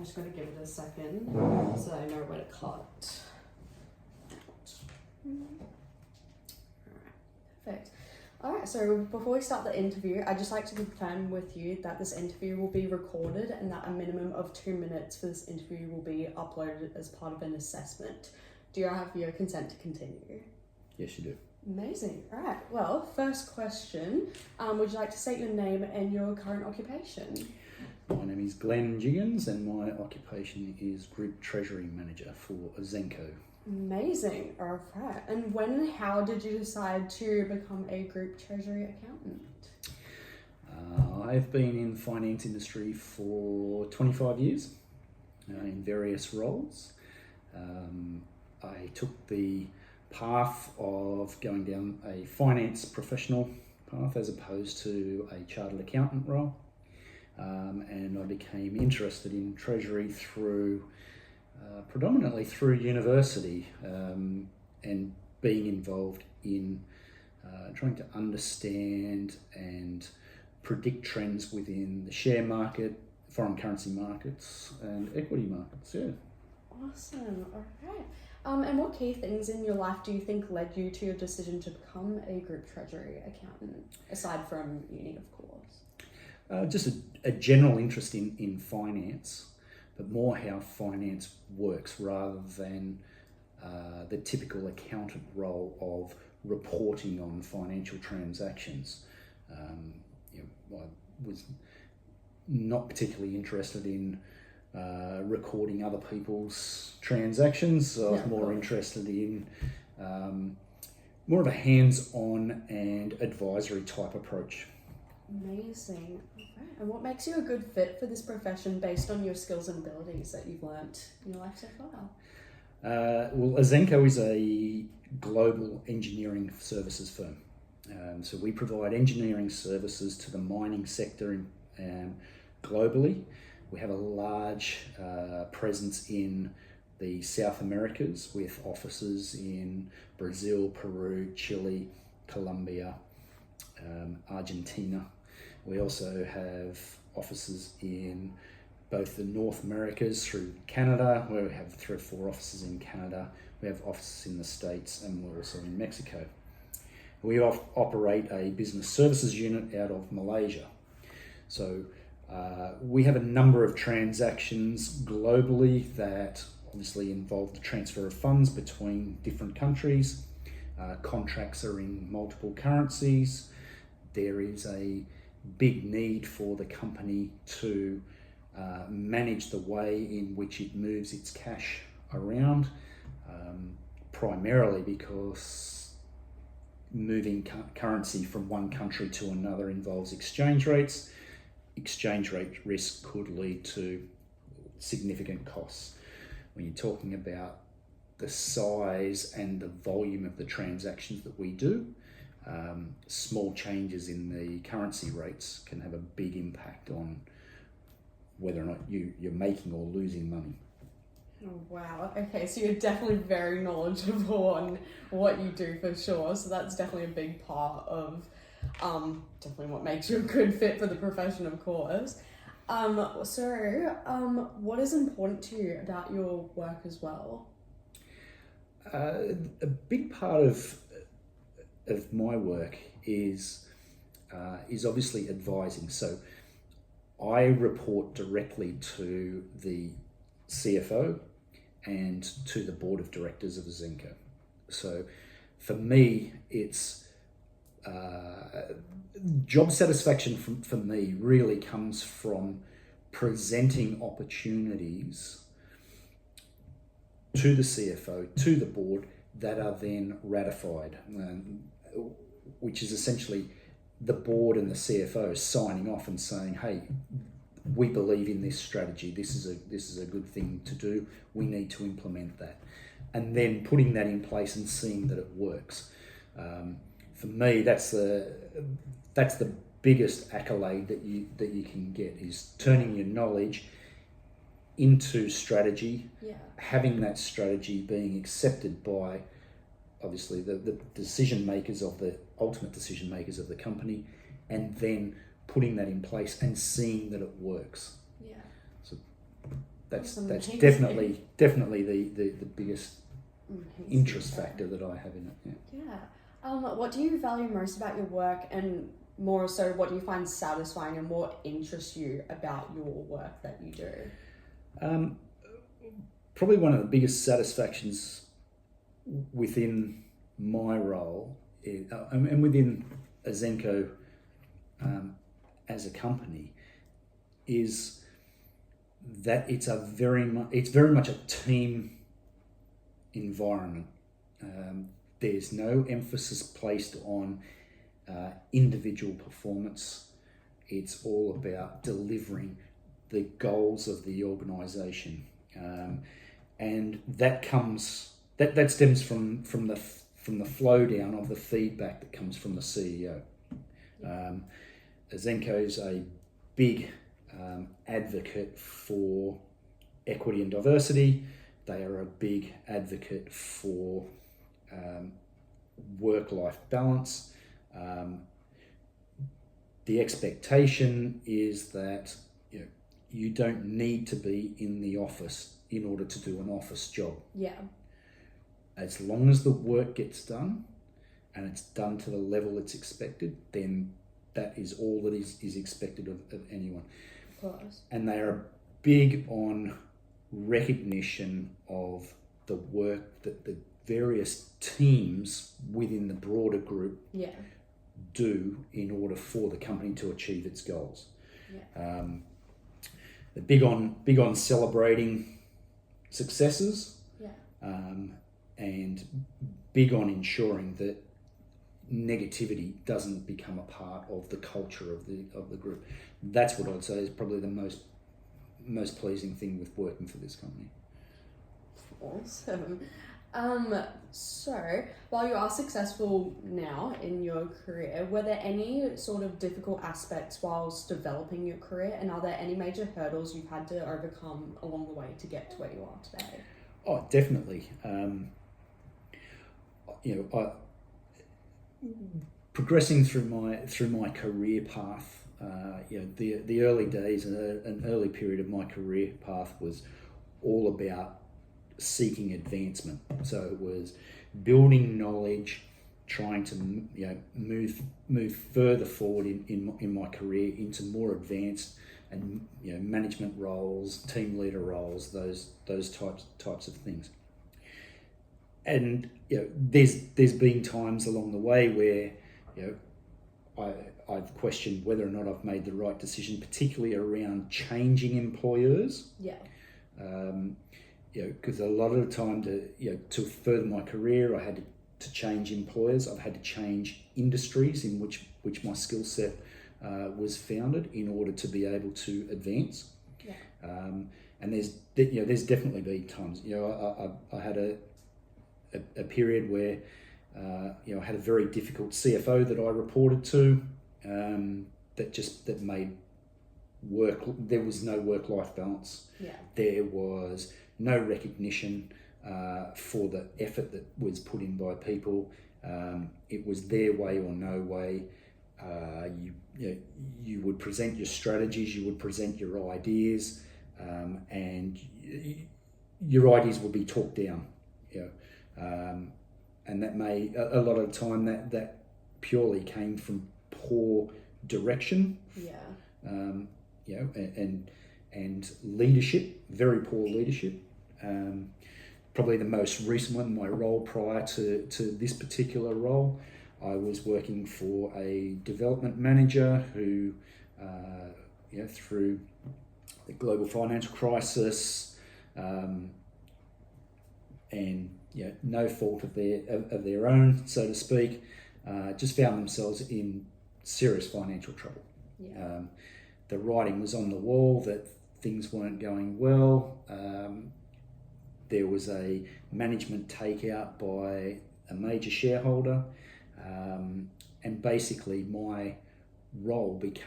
I just got to give it a second so I know where to cut. Perfect. Alright, so before we start the interview, I'd just like to confirm with you that this interview will be recorded and that a minimum of 2 minutes for this interview will be uploaded as part of an assessment. Do you have your consent to continue? Yes, you do. Amazing. Alright, well, first question. Would you like to state your name and your current occupation? My name is Glenn Jiggins and my occupation is Group Treasury Manager for Ausenco. Amazing. Alright. And when and how did you decide to become a group treasury accountant? I've been in the finance industry for 25 years in various roles. I took the path of going down a finance professional path as opposed to a chartered accountant role. And I became interested in treasury through predominantly through university and being involved in trying to understand and predict trends within the share market, foreign currency markets and equity markets. Yeah. Awesome. Alright. And what key things in your life do you think led you to your decision to become a group treasury accountant, aside from uni, of course? Just a general interest in finance, but more how finance works rather than the typical accountant role of reporting on financial transactions. I was not particularly interested in recording other people's transactions. So I was more interested in more of a hands-on and advisory type approach. Amazing. Okay. And what makes you a good fit for this profession based on your skills and abilities that you've learnt in your life so far? Well, Ausenco is a global engineering services firm. So we provide engineering services to the mining sector globally. We have a large presence in the South Americas with offices in Brazil, Peru, Chile, Colombia, Argentina. We also have offices in both the North Americas through Canada, where we have 3 or 4 offices in Canada. We have offices in the States and we're also in Mexico. We operate a business services unit out of Malaysia. So we have a number of transactions globally that obviously involve the transfer of funds between different countries. Contracts are in multiple currencies. There is a big need for the company to manage the way in which it moves its cash around, primarily because moving currency from one country to another involves exchange rates. Exchange rate risk could lead to significant costs. When you're talking about the size and the volume of the transactions that we do, small changes in the currency rates can have a big impact on whether or not you're making or losing money. Oh, wow. Okay, so you're definitely very knowledgeable on what you do for sure. So that's definitely a big part of definitely what makes you a good fit for the profession, of course. What is important to you about your work as well? A big part of my work is obviously advising. So I report directly to the CFO and to the board of directors of Ausenco. So for me, it's job satisfaction for me really comes from presenting opportunities to the CFO, to the board, that are then ratified, which is essentially the board and the CFO signing off and saying, hey, we believe in this strategy, this is a good thing to do, we need to implement that. And then putting that in place and seeing that it works. For me, that's the biggest accolade that you can get, is turning your knowledge into strategy, having that strategy being accepted by obviously the decision makers of the ultimate decision makers of the company, and then putting that in place and seeing that it works. Yeah. So That's Amazing. definitely the biggest Amazing. interest factor that I have in it. Yeah. What do you value most about your work, and more so, what do you find satisfying and what interests you about your work that you do? Probably one of the biggest satisfactions within my role and within Ausenco as a company is that it's very much a team environment. There's no emphasis placed on individual performance. It's all about delivering the goals of the organisation, and that stems from the flow down of the feedback that comes from the CEO. Ausenco is a big advocate for equity and diversity. They are a big advocate for work-life balance. The expectation is that you don't need to be in the office in order to do an office job. Yeah. As long as the work gets done and it's done to the level it's expected, then that is all that is expected of anyone. Of course. And they are big on recognition of the work that the various teams within the broader group do in order for the company to achieve its goals. Yeah. They're big on celebrating successes, and big on ensuring that negativity doesn't become a part of the culture of the group. That's what I'd say is probably the most pleasing thing with working for this company. Awesome. So, while you are successful now in your career, were there any sort of difficult aspects whilst developing your career, and are there any major hurdles you've had to overcome along the way to get to where you are today? Oh, definitely. Progressing through my career path, the early days and an early period of my career path was all about seeking advancement. So it was building knowledge, trying to move further forward in my career into more advanced and management roles, team leader roles, those types of things. And there's been times along the way where I've questioned whether or not I've made the right decision, particularly around changing employers. Yeah. Because a lot of the time to further my career, I had to change employers. I've had to change industries in which my skill set was founded in order to be able to advance. Yeah. And there's definitely been times. I had a period where I had a very difficult CFO that I reported to. That made work. There was no work-life balance. Yeah. There was no recognition for the effort that was put in by people. It was their way or no way. You would present your strategies, you would present your ideas, and your ideas would be talked down. And that may a lot of the time that purely came from poor direction. Yeah. And leadership, very poor leadership. Probably the most recent one, my role prior to this particular role, I was working for a development manager who, through the global financial crisis, and no fault of their own, so to speak, just found themselves in serious financial trouble. Yeah. The writing was on the wall that things weren't going well. There was a management takeout by a major shareholder, and basically my role became